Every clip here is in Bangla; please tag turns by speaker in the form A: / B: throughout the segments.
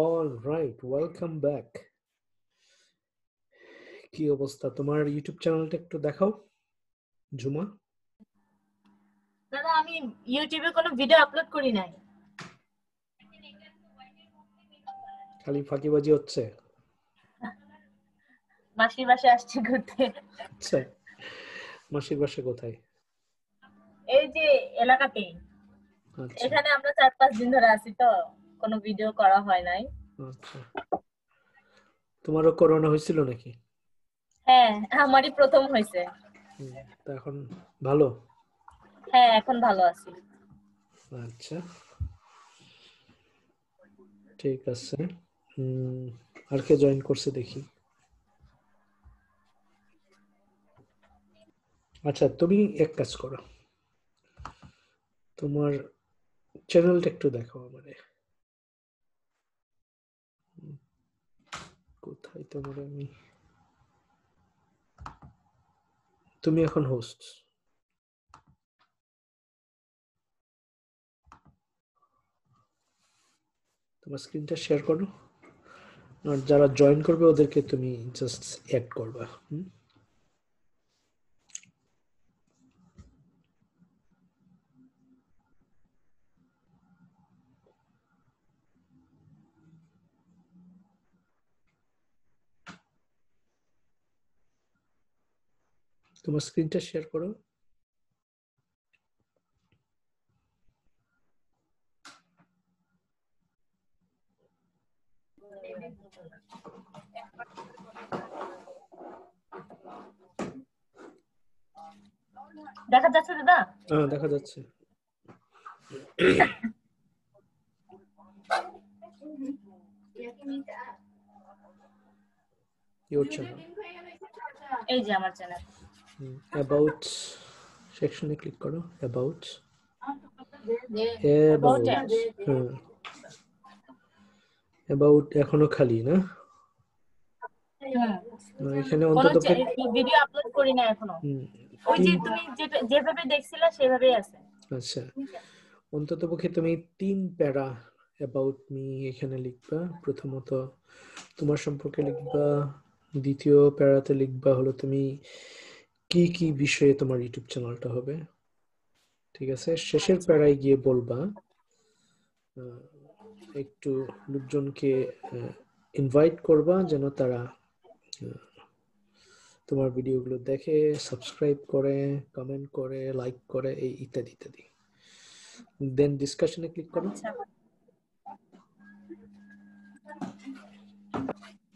A: All right, welcome back. কি অবস্থা তোমার ইউটিউব চ্যানেলটা একটু দেখাও ঝুমা।
B: দাদা আমি ইউটিউবে কোনো ভিডিও আপলোড করি নাই।
A: খালি ফাঁকিবাজি হচ্ছে।
B: মাসির বাসায় আসছি ঘুরতে।
A: আচ্ছা, মাসির বাসা কোথায়?
B: এই যে এলাকাতেই।
A: আচ্ছা
B: এখানে আমরা 4-5 দিন ধরে আছি তো কোনো ভিডিও করা হয় নাই।
A: আচ্ছা, তোমারও করোনা হয়েছিল নাকি?
B: হ্যাঁ, আমারই প্রথম হয়েছে।
A: তা এখন ভালো?
B: হ্যাঁ, এখন ভালো আছি।
A: আচ্ছা, ঠিক আছে। আর কে জয়েন করছে দেখি। আচ্ছা, তুমি এক কাজ করো, তোমার চ্যানেলটা একটু দেখাও আমারে। কোথায় তোমার আমি, তুমি এখন হোস্ট, তোমার স্ক্রিনটা শেয়ার করো, আর যারা জয়েন করবে ওদেরকে তুমি জাস্ট অ্যাড করবা। তোমার স্ক্রিনটা শেয়ার করো।
B: দেখা যাচ্ছে দাদা?
A: হ্যাঁ, দেখা যাচ্ছে। Your channel.
B: এই যে আমার চ্যানেল।
A: About সেকশনে ক্লিক করো। About About এখনো খালি না? এখানে
B: কোনো
A: অন্তত
B: ভিডিও আপলোড করি না এখনো। ওই যে তুমি যেভাবে দেখছিলা সেভাবেই আছে।
A: আচ্ছা, অন্তত পক্ষে তুমি 3 প্যারা অ্যাবাউট মি এখানে লিখবা। প্রথমত তোমার সম্পর্কে লিখবা, দ্বিতীয় প্যারাতে লিখবা হলো তুমি কি কি বিষয়ে তোমার ইউটিউব চ্যানেলটা হবে, ঠিক আছে? শেষের প্যারায় গিয়ে বলবা একটু লোকজনকে ইনভাইট করবা যেন তারা তোমার ভিডিওগুলো দেখে, সাবস্ক্রাইব করে, কমেন্ট করে, লাইক করে, এই ইত্যাদি ইত্যাদি। দেন ডিসকাশনে ক্লিক করো।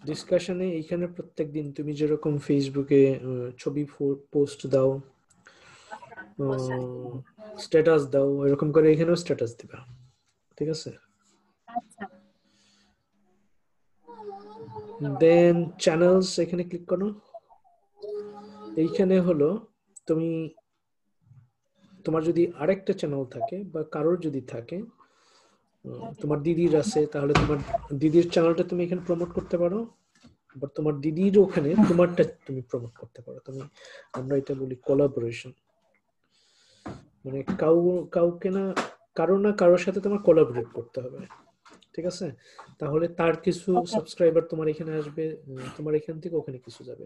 A: ডিসকাশনে এইখানে প্রত্যেকদিন তুমি যেরকম ফেসবুকে ছবি পোস্ট দাও, স্ট্যাটাস দাও, এরকম করে এখানেও স্ট্যাটাস দিবা, ঠিক আছে? দেন চ্যানেলস এখানে ক্লিক করো। এইখানে হলো তুমি, তোমার যদি আরেকটা চ্যানেল থাকে বা কারোর যদি থাকে, তোমার দিদির আছে, তাহলে তোমার দিদির চ্যানেলটা তুমি এখানে প্রমোট করতে পারো, বা তোমার দিদির ওখানে তোমারটা তুমি প্রমোট করতে পারো। তুমি, আমরা এটা বলি কোলাবোরেশন, মানে কাউকে না, কারোর সাথে তোমার কোলাবোরেট করতে হবে, ঠিক আছে? তাহলে তার কিছু সাবস্ক্রাইবার তোমার এখানে আসবে, তোমার এখান থেকে ওখানে কিছু যাবে।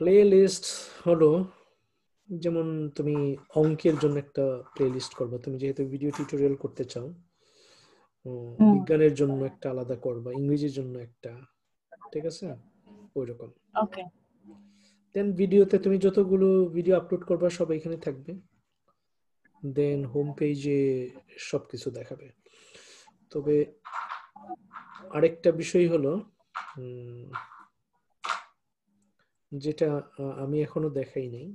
A: প্লেলিস্ট হলো যেমন তুমি অঙ্কের জন্য একটা প্লেলিস্ট করবে, তুমি যেহেতু ভিডিও টিউটোরিয়াল করতে চাও, বিজ্ঞানের জন্য একটা আলাদা করবা, ইংরেজির জন্য একটা, ঠিক আছে? ওইরকম।
B: ওকে।
A: দেন ভিডিওতে তুমি যতগুলো ভিডিও আপলোড করবা সব এখানে থাকবে। দেন হোম পেজে সবকিছু দেখাবে। তবে আরেকটা বিষয় হলো যেটা আমি এখনো দেখাই নাই,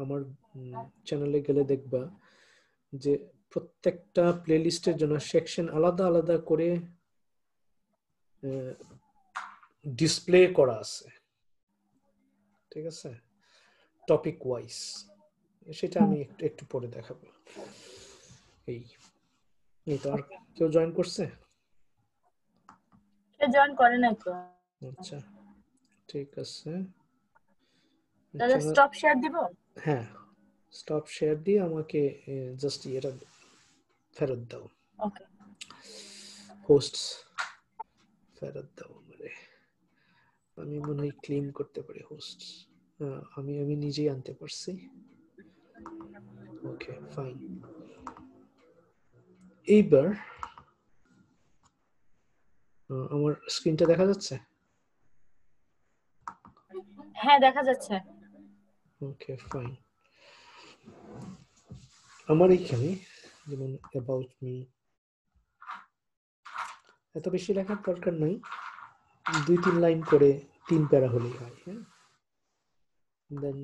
A: আমার চ্যানেলে গেলে দেখবা যে প্রত্যেকটা প্লেলিস্টের জন্য সেকশন আলাদা আলাদা করে ডিসপ্লে করা আছে, ঠিক আছে? টপিক ওয়াইজ, সেটা আমি একটু পরে দেখাবো। এই তো। আর কেউ জয়েন করছে?
B: কেউ জয়েন করে নাই তো।
A: আচ্ছা, ঠিক আছে।
B: দাদা স্টপ শেয়ার দিব?
A: হ্যাঁ, স্টপ শেয়ার দিয়ে আমাকে জাস্ট এটা ফেরত দাও।
B: ওকে,
A: হোস্টস ফেরত দাও মানে আমি মনে হয় ক্লেম করতে পারি হোস্টস। আমি নিজেই আনতে পারছি। Okay fine. এইবার আমার স্ক্রিনটা দেখা যাচ্ছে?
B: হ্যাঁ দেখা যাচ্ছে।
A: Okay fine. আমার এইখানে যেমন অ্যাবাউট মি এত বেশি লেখার দরকার নাই, 2-3 লাইন করে 3 প্যারা হলেই হয়। হ্যাঁ, দেন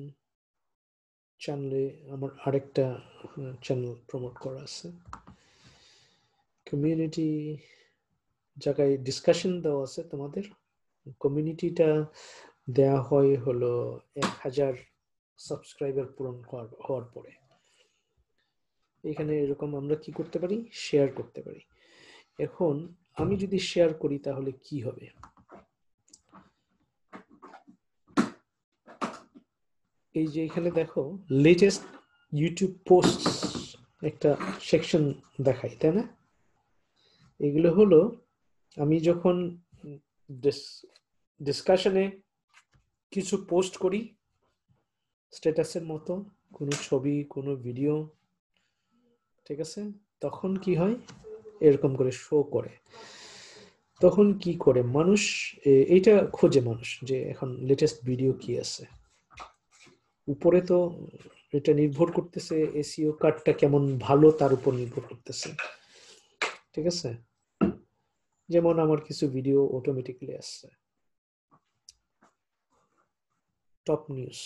A: চ্যানেলে আমার আরেকটা চ্যানেল প্রমোট করা আছে, কমিউনিটি জায়গায় ডিসকাশন দেওয়া আছে তোমাদের। কমিউনিটিটা দেয়া হয় হলো 1000 সাবস্ক্রাইবার পূরণ হওয়ার পরে। এখানে এরকম আমরা কি করতে পারি, শেয়ার করতে পারি। এখন আমি যদি শেয়ার করি তাহলে কি হবে, এই যে এখানে দেখো লেটেস্ট ইউটিউব পোস্ট একটা সেকশন দেখাই, তাই না? এগুলো হলো আমি যখন ডিসকাশনে কিছু পোস্ট করি স্ট্যাটাসের মতো, কোনো ছবি কোনো ভিডিও, ঠিক আছে, তখন কি হয় এরকম করে শো করে। তখন কি করে মানুষ এইটা খোঁজে মানুষ যে এখন লেটেস্ট ভিডিও কি আছে। উপরে তো এটা নির্ভর করতেছে এসইও কার্ডটা কেমন ভালো তার উপর নির্ভর করতেছে, ঠিক আছে। যেমন আমার কিছু ভিডিও অটোমেটিক্যালি আসছে টপ নিউজ,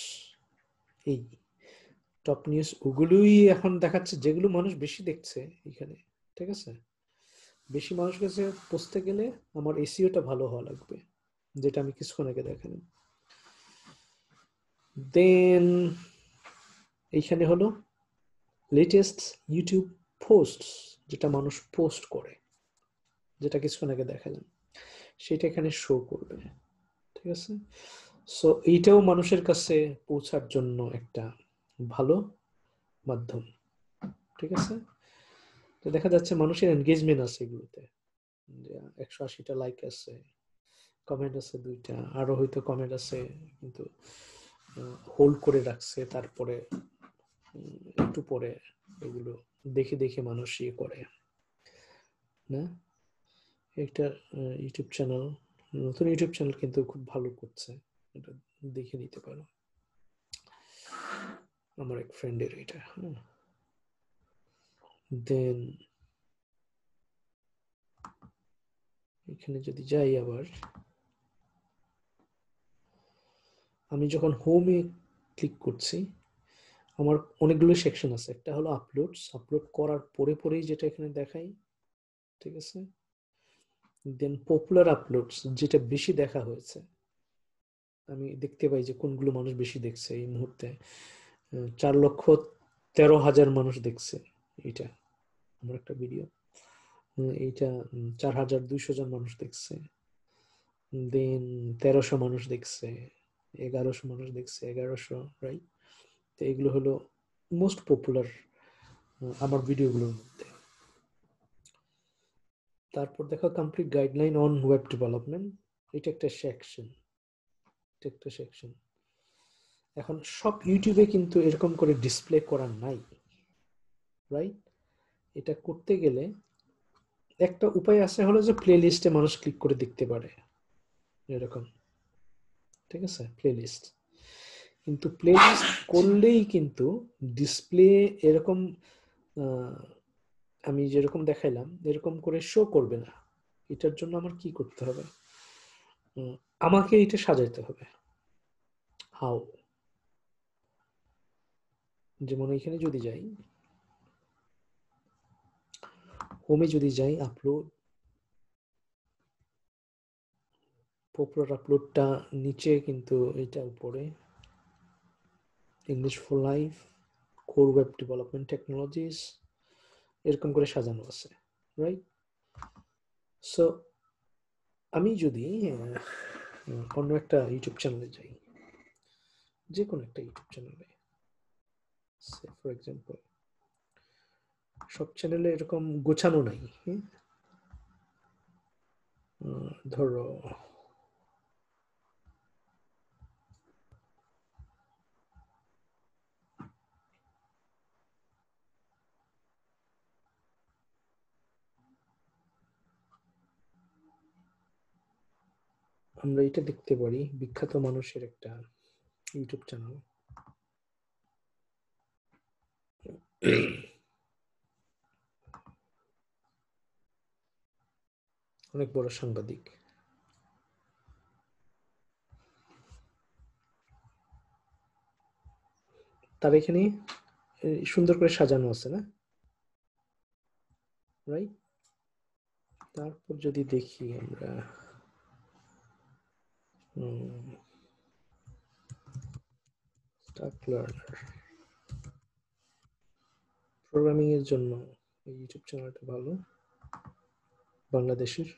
A: এই টপ নিউজ ওগুলোই এখন দেখাচ্ছে যেগুলো মানুষ বেশি দেখছে এখানে, ঠিক আছে। বেশি মানুষ কাছে পৌঁছতে গেলে আমার এসইওটা ভালো হওয়া লাগবে, যেটা আমি কিছুক্ষণ আগে দেখালাম। দেন এইখানে হলো লেটেস্ট ইউটিউব পোস্ট, যেটা মানুষ পোস্ট করে, যেটা কিছুক্ষণ আগে দেখালাম, সেটা এখানে শো করবে, ঠিক আছে। সো এইটাও মানুষের কাছে পৌঁছার জন্য একটা ভালো মাধ্যম, ঠিক আছে। তো দেখা যাচ্ছে মানুষের এনগেজমেন্ট আছে এগুলোতে, 180টা লাইক আছে, কমেন্ট আছে 2টা, আরো হয়তো কমেন্ট আছে কিন্তু হোল্ড করে রাখছে, তারপরে একটু পরে এগুলো দেখে দেখে মানুষ ইয়ে করে না। একটা ইউটিউব চ্যানেল, নতুন ইউটিউব চ্যানেল কিন্তু খুব ভালো করছে, এটা দেখে নিতে পারো, আমার এক ফ্রেন্ডের এটা। দেন এখানে যদি যাই, আবার আমি যখন হোমে ক্লিক করছি আমার অনেকগুলো সেকশন আছে। একটা হলো আপলোডস, আপলোড করার পরে পরেই যেটা এখানে দেখাই, ঠিক আছে। দেন পপুলার আপলোডস, যেটা বেশি দেখা হয়েছে, আমি দেখতে পাই যে কোনগুলো মানুষ বেশি দেখছে এই মুহূর্তে। 4,13,000 মানুষ দেখছে এটা, আমার একটা ভিডিও। এইটা 4,200 জন মানুষ দেখছে। দেন 1,300 মানুষ দেখছে, 1,100 মানুষ দেখছে, 1,100, রাইট। তো এগুলো হলো মোস্ট পপুলার আমার ভিডিওগুলোর মধ্যে। তারপর দেখো complete guideline on web development, এটা একটা সেকশন, এটা একটা সেকশন। এখন সব ইউটিউবে কিন্তু এরকম করে ডিসপ্লে করা নাই, রাইট। এটা করতে গেলে একটা উপায় আছে, হলো যে প্লে লিস্টে মানুষ ক্লিক করে দেখতে পারে এরকম, ঠিক আছে, প্লে লিস্ট। কিন্তু প্লে লিস্ট করলেই কিন্তু ডিসপ্লে এরকম আমি যেরকম দেখাইলাম এরকম করে শো করবে না। এটার জন্য আমার কি করতে হবে, আমাকে এটা সাজাইতে হবে। হাউ, যেমন এখানে যদি যাই, হোমে যদি যাই, আপলোড, পপুলার আপলোডটা নিচে কিন্তু এটা উপরে, English for life, core web development technologies, এরকম করে সাজানো আছে, রাইট। সো আমি যদি অন্য একটা ইউটিউব চ্যানেলে যাই, যে কোনো একটা ইউটিউব চ্যানেলে, ফর এক্সাম্পল সব চ্যানেলে এরকম গোছানো নাই, ধরো আমরা এটা দেখতে পারি, বিখ্যাত মানুষের একটা ইউটিউব চ্যানেল, অনেক বড় সাংবাদিক, তার এখানে সুন্দর করে সাজানো আছে না, রাইট? তারপর যদি দেখি আমরা স্টাক লার্নার প্রোগ্রামিং এর জন্য এই ইউটিউব চ্যানেলটা ভালো, বাংলাদেশের।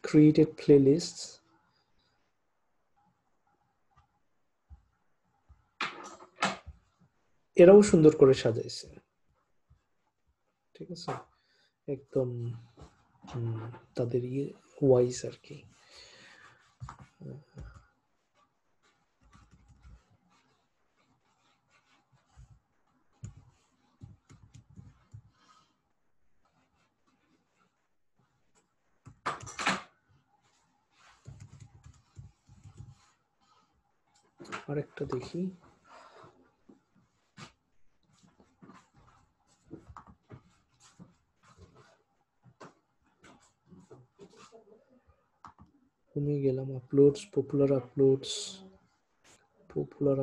A: Created playlists, এরাও সুন্দর করে সাজাইছে, ঠিক আছে, একদম তাদের ওয়াইজ আর কি। আরেকটা দেখি, আমি গেলাম uploads, popular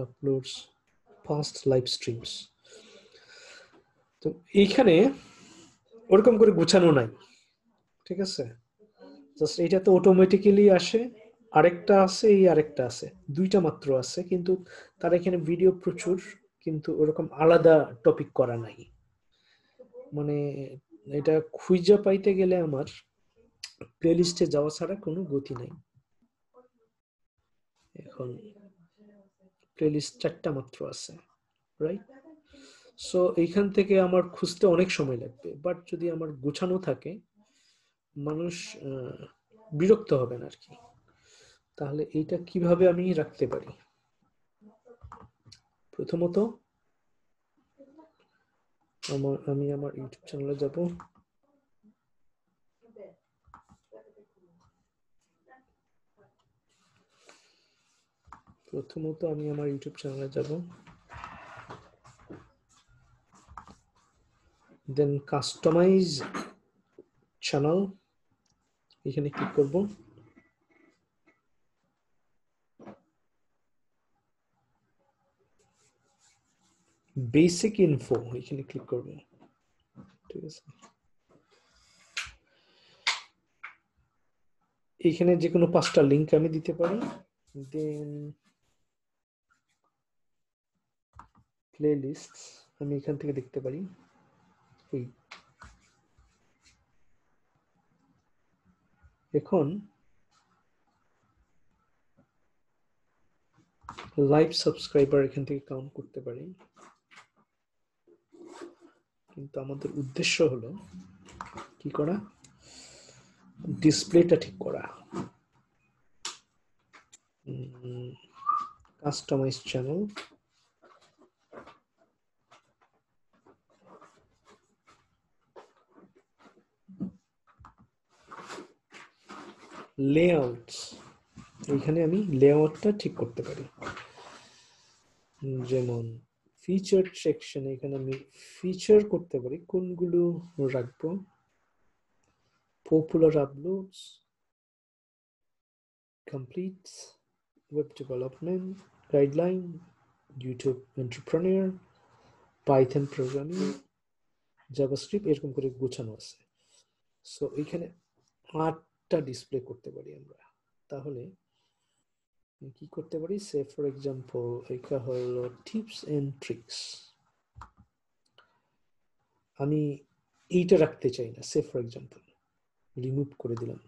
A: uploads, fast live streams. তো এইখানে ওরকম করে গোছানো নাই, ঠিক আছে, জাস্ট এটা তো অটোমেটিক্যালি আসে, আরেকটা আছে, এই আরেকটা আছে, দুইটা মাত্র আছে, কিন্তু তার এখানে ভিডিও প্রচুর, কিন্তু ওরকম আলাদা টপিক করা নাই। মানে এটা খুঁজে পাইতে গেলে আমার প্লেলিস্টে যাওয়া ছাড়া কোনো গতি নাই। এখন প্লেলিস্ট 4টা মাত্র আছে, রাইট? সো এইখান থেকে আমার খুঁজতে অনেক সময় লাগবে, বাট যদি আমার গোছানো থাকে মানুষ বিরক্ত হবেন আর কি। তাহলে এইটা কিভাবে আমি রাখতে পারি? প্রথমত আমি আমার ইউটিউব চ্যানেলে যাব, দেন কাস্টমাইজ চ্যানেল, এখানে ক্লিক করব, বেসিক ইনফো এখানে ক্লিক করব, ঠিক আছে। এখানে যে কোনো 5টা লিংক আমি দিতে পারি, দেন প্লেলিস্ট আমি এখান থেকে দেখতে পারি, এখন লাইভ সাবস্ক্রাইবার এখান থেকে কাউন্ট করতে পারি, কিন্তু আমাদের উদ্দেশ্য হলো কি করা, ডিসপ্লেটা ঠিক করা। কাস্টমাইজ চ্যানেল, লেআউট, এখানে আমি লেআউটটা ঠিক করতে পারি, যেমন ফিচার সেকশন, এখানে আমি ফিচার করতে পারি কোনগুলো রাখবো, popular uploads, complete, web development guideline, YouTube entrepreneur, Python programming, JavaScript, এরকম করে গোছানো আছে। সো এখানে 8টা ডিসপ্লে করতে পারি আমরা। তাহলে কি করতে পারি, সে ফর এক্সাম্পল এটা হলো টিপস এন্ড ট্রিক্স, আমি এইটা রাখতে চাই না, সে ফর এক্সাম্পল রিমুভ করে দিলাম,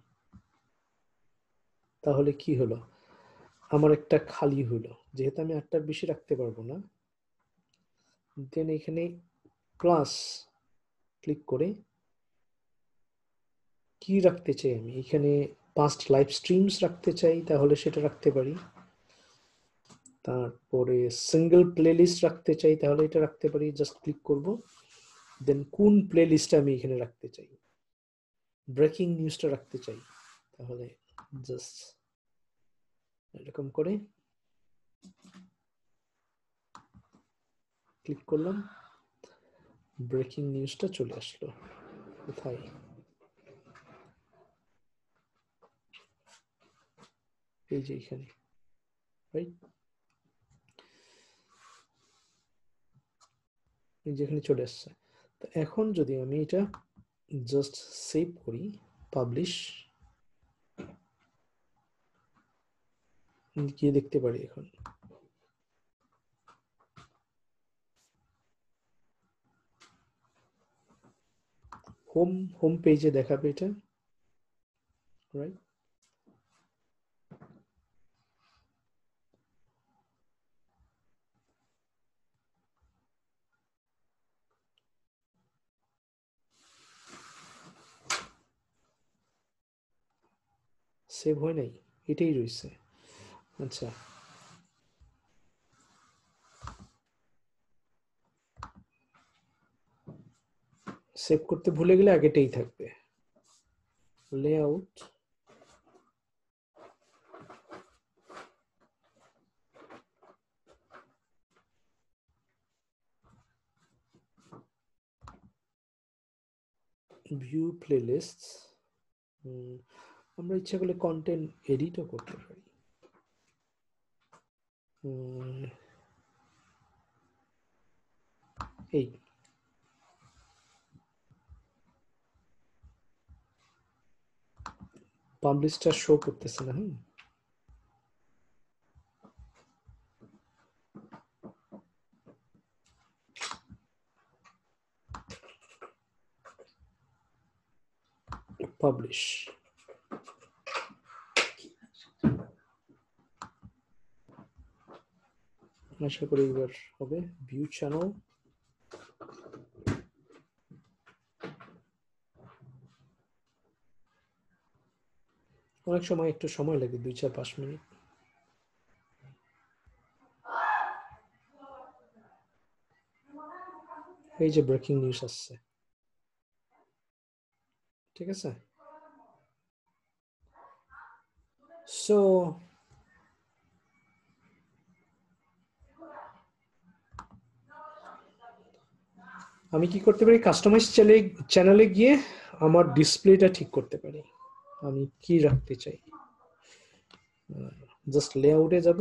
A: তাহলে কি হলো, আমার একটা খালি হলো, যেহেতু আমি 8টার বেশি রাখতে পারবো না, দেন এখানে প্লাস ক্লিক করে কি রাখতে চাই আমি, এখানে পাস্ট লাইভ স্ট্রিমস রাখতে চাই তাহলে সেটা রাখতে পারি, তারপরে সিঙ্গেল প্লেলিস্ট রাখতে চাই তাহলে এটা রাখতে পারি, জাস্ট ক্লিক করব, দেন কোন প্লেলিস্টটা আমি এখানে রাখতে চাই, ব্রেকিং নিউজটা রাখতে চাই তাহলে জাস্ট এরকম করে ক্লিক করলাম, ব্রেকিং নিউজটা চলে আসলো কোথায়, এই যে এখানে, রাইট, এই যেখানে চলে আসছে। তো এখন যদি আমি এটা জাস্ট সেভ করি, পাবলিশ, গিয়ে দেখতে পারি এখন হোম পেজে দেখাবে এটা, রাইট, সেভ হয় নাই, এটাই রয়েছে। আচ্ছা, সেভ করতে ভুলে গেলে আগেটাই থাকবে, লেআউট, ভিউ প্লেলিস্ট, আমরা ইচ্ছা করলে কন্টেন্ট এডিটও করতে পারি, এই পাবলিশটা শো করতেছে না, পাবলিশ, আশা করি এবার হবে, ভিউ চ্যানেল, অনেক সময় একটু সময় লাগে, 2-4-5 মিনিট। এই যে ব্রেকিং নিউজ আসছে, ঠিক আছে। সো আমি কি করতে পারি, কাস্টমাইজ চ্যানেলে গিয়ে আমার ডিসপ্লেটা ঠিক করতে পারি, আমি কি রাখতে চাই, জাস্ট লেআউটে যাব,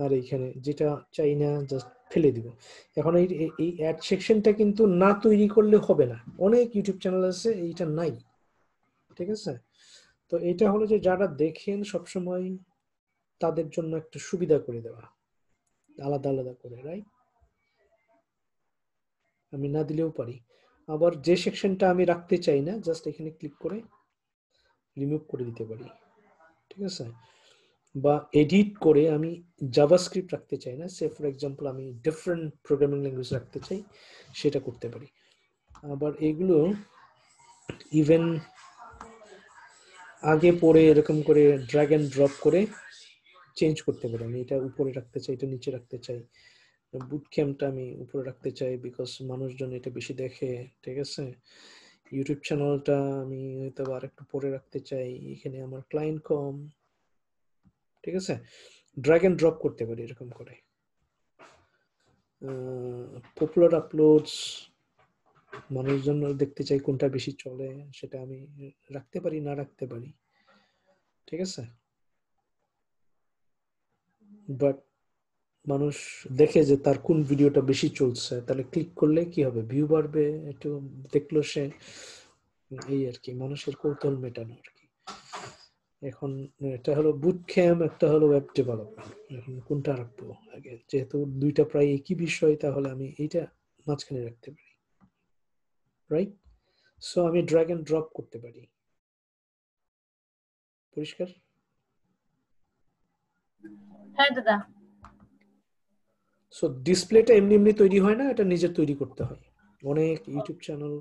A: আর এইখানে যেটা চাই না জাস্ট ফেলে দিব। এখন এই অ্যাড সেকশনটা কিন্তু না তৈরি করলে হবে না, অনেক ইউটিউব চ্যানেল আছে এইটা নাই, ঠিক আছে। তো এটা হলো যে যারা দেখেন সবসময় তাদের জন্য একটা সুবিধা করে দেওয়া, আলাদা আলাদা করে, রাইট, আমি না দিলেও পারি। আবার যে সেকশনটা আমি রাখতে চাই না জাস্ট এখানে ক্লিক করে রিমুভ করে দিতে পারি, ঠিক আছে। বা এডিট করে আমি জাভাস্ক্রিপ্ট রাখতে চাই না, সে ফর এক্সাম্পল আমি ডিফারেন্ট প্রোগ্রামিং ল্যাঙ্গুয়েজ রাখতে চাই, সেটা করতে পারি। আবার এগুলো ইভেন আগে পরে এরকম করে ড্র্যাগ এন্ড ড্রপ করে চেঞ্জ করতে পারি, আমি এটা উপরে রাখতে চাই, এটা নিচে রাখতে চাই, বুট ক্যাম্পটা আমি উপরে রাখতে চাই বিকজ মানুষজন এটা বেশি দেখে, ঠিক আছে। ইউটিউব চ্যানেলটা আমি হয়তো আর একটু পরে রাখতে চাই, এখানে আমার ক্লায়েন্ট কম, ঠিক আছে। ড্র্যাগ এন্ড ড্রপ করতে পারি এরকম করে। পপুলার আপলোডস, মানুষজন দেখতে চাই কোনটা বেশি চলে, সেটা আমি রাখতে পারি না রাখতে পারি, ঠিক আছে। বাট মানুষ দেখে যে তার কোন ভিডিওটা বেশি চলছে, তাহলে ক্লিক করলে কি হবে, ভিউ বাড়বে, একটু দেখলো সে, এই আর কি, মানুষের কৌতূহল মেটানো আর কি। এখন এটা হলো বুট ক্যাম্প, একটা হলো ওয়েব ডেভেলপমেন্ট, এখন কোনটা রাখবো আগে, যেহেতু দুইটা প্রায় একই বিষয় তাহলে আমি এইটা মাঝখানে রাখতে পারি, রাইট। সো আমি ড্র্যাগ এন্ড ড্রপ করতে পারি, পরিষ্কার।
B: হ্যাঁ দাদা।
A: সো ডিসপ্লেটা এমনি এমনি তৈরি হয় না, এটা নিজে তৈরি করতে হয়। অনেক ইউটিউব চ্যানেল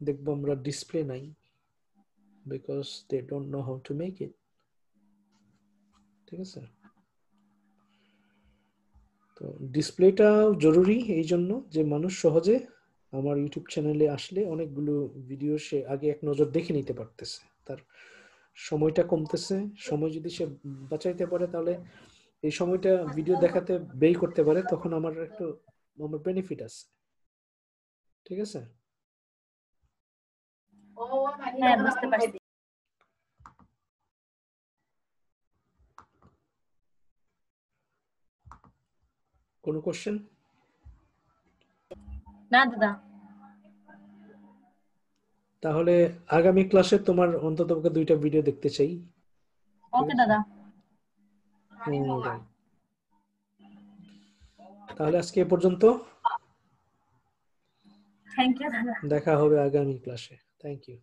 A: দেখবো আমরা ডিসপ্লে নাই, because they don't know how to make it. ঠিক আছে, তো ডিসপ্লেটা জরুরি এই জন্য যে মানুষ সহজে আমার ইউটিউব চ্যানেলে আসলে অনেকগুলো ভিডিও সে আগে এক নজর দেখে নিতে পারতেছে, তার সময়টা কমতেছে। সময় যদি সে বাঁচাইতে পারে তাহলে এই সময়টা ভিডিও দেখাতে ব্যয় করতে পারে, তখন আমার একটু আমার বেনিফিট আছে। ঠিক আছে,
B: হ্যাঁ বুঝতে পারছি।
A: কোনো কোশ্চেন?
B: না দাদা।
A: তাহলে আগামী ক্লাসে তোমার অন্তত 2টা ভিডিও দেখতে চাই। ঠিক
B: ওকে
A: আছে,
B: দাদা।
A: alright. তাহলে আজকে এ পর্যন্ত,
B: থ্যাংক ইউ দাদা।
A: দেখা হবে আগামী ক্লাসে। Thank you.